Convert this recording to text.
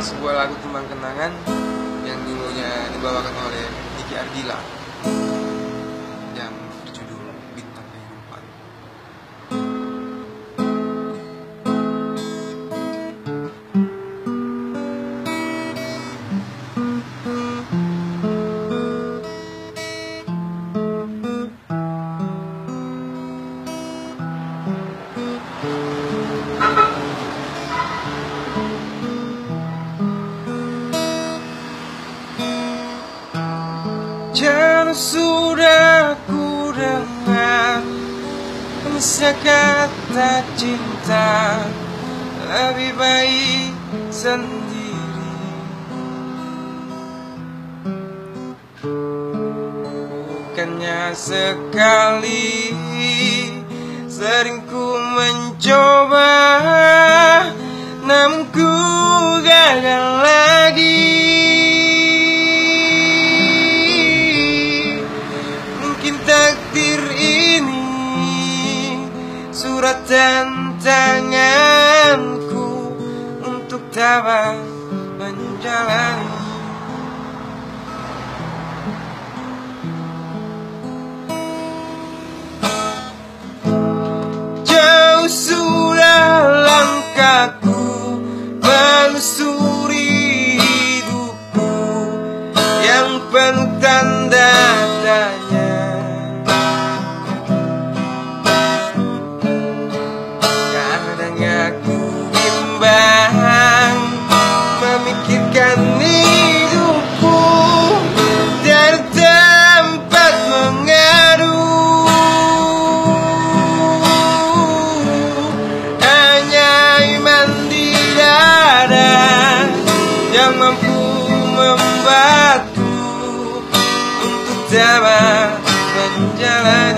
sebuah lagu tembang kenangan yang dulunya dibawakan oleh Ardlila yang berjudul Bintang, Kehidupan. Jangan sudah ku dengar kata cinta, lebih baik sendiri. Bukannya sekali, sering ku mencoba, namun ku gagal lagi. Takdir ini surat tantanganku untuk tabah menjalani. Jauh sudah langkahku menyusuri hidupku yang penuh tanda tanya. Memikirkan hidupku dari tempat mengadu, hanya iman di dada yang mampu membuatku untuk tabah menjalani.